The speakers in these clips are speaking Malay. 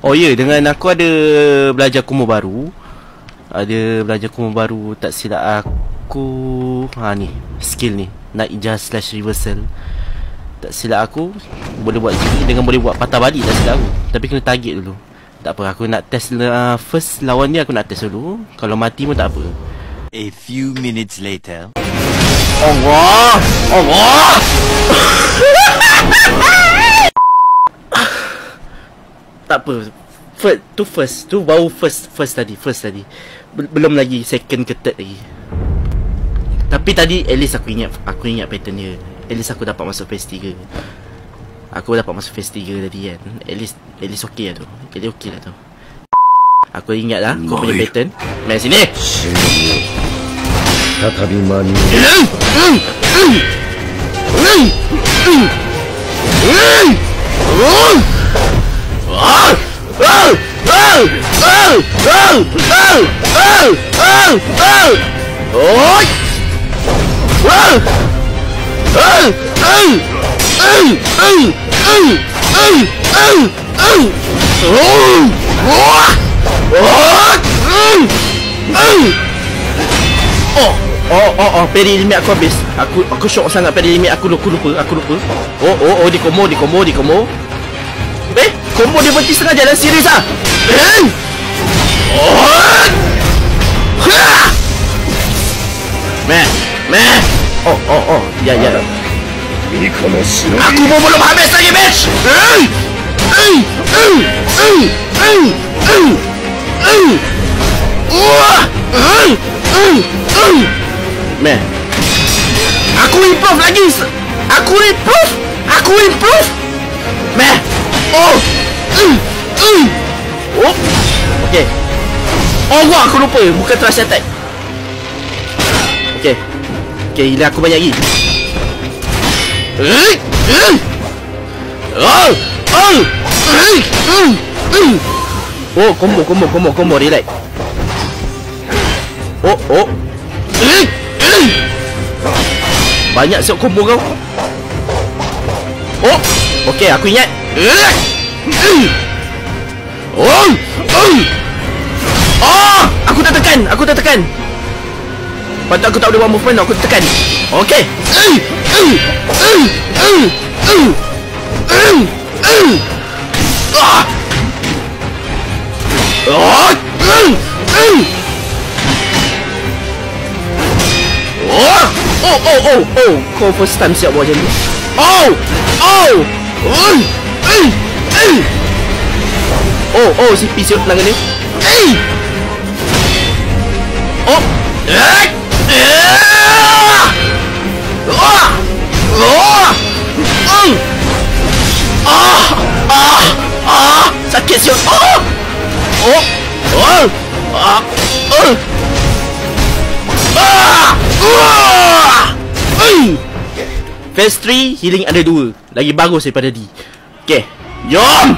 Oh ya, dengan aku ada belajar combo baru. Tak silap aku. Ni skill ni, naik just slash reversal. Tak silap aku boleh buat gini dengan boleh buat patah balik, tak silap aku. Tapi kena target dulu. Tak apa, aku nak test first lawan dia, aku nak test dulu. Kalau mati pun tak apa. A few minutes later. Allah! Allah! Tak apa. Tu baru first tadi. Belum lagi second ke third lagi. Tapi tadi at least aku ingat pattern dia. At least aku dapat masuk phase 3. Aku dapat masuk phase 3 tadi kan. At least okey lah tu. At least okey lah tu. Aku ingat lah kau punya pattern. Main sini. Peri limit aku habis. Aku shock sangat peri limit aku lupa. Oh, di combo. Combo dia berhenti setengah jalan series ah. Meh. Oh. Ya. Aku pun belum habis lagi, bitch. Meh. Aku improve lagi. Aku improve. Meh. Oh. Okay. Oh, aku lupa. Bukan trust attack. Okay, gila aku banyak lagi. Oh, combo, relax. Oh. Banyak siap combo kau. Oh, okay, aku ingat. Aku tak tekan. Patut aku tak boleh buat movement, aku tekan. Okay. Oh. Kau first time siap buat macam ni. CP siap tangan dia. Sakit siap. Phase 3 healing ada 2. Lagi bagus daripada D. Okay, jom.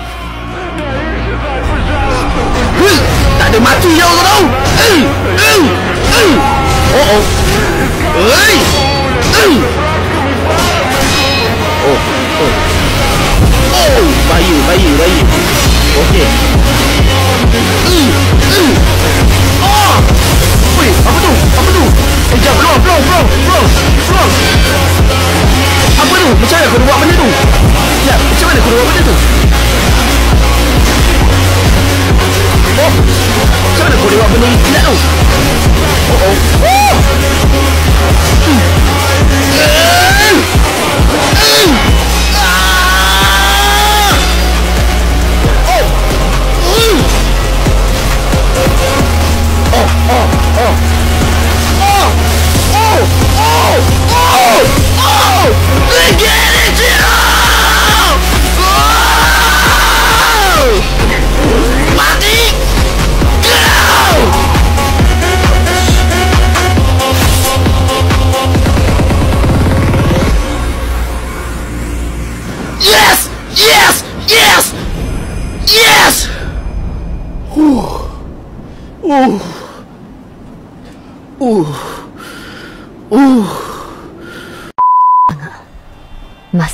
Tak ada mati je kau tahu. Bahaya. Okay. Weh, apa tu? Jap, bro. Apa tu? Macam mana kau buat benda tu? Jap, macam mana kau buat benda tu? Macam mana kau buat benda gila tu? Yes!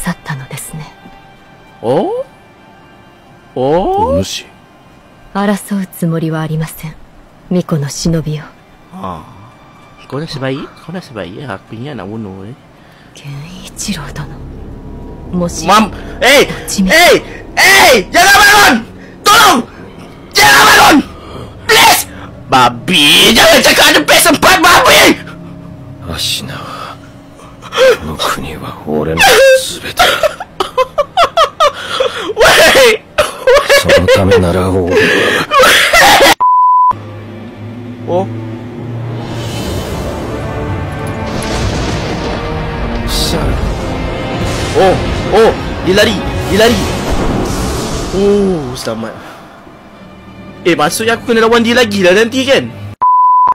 勝ったのですね。お主争うつもりはありません。巫女の忍びよ。Kau nasib baik? Kau nasib baik ya? Aku ingat nak bunuh eh. 源一郎殿。もし Mam! Jangan bangun! Tolong! Jangan bangun! Please! Babi! Jangan cakap ada PS4, babi! 芦名はこの国は俺の全てだ。 Wait! そのためなら俺は Oh? Oh! Dia lari! Oh, selamat. Maksudnya aku kena lawan dia lagi lah nanti kan?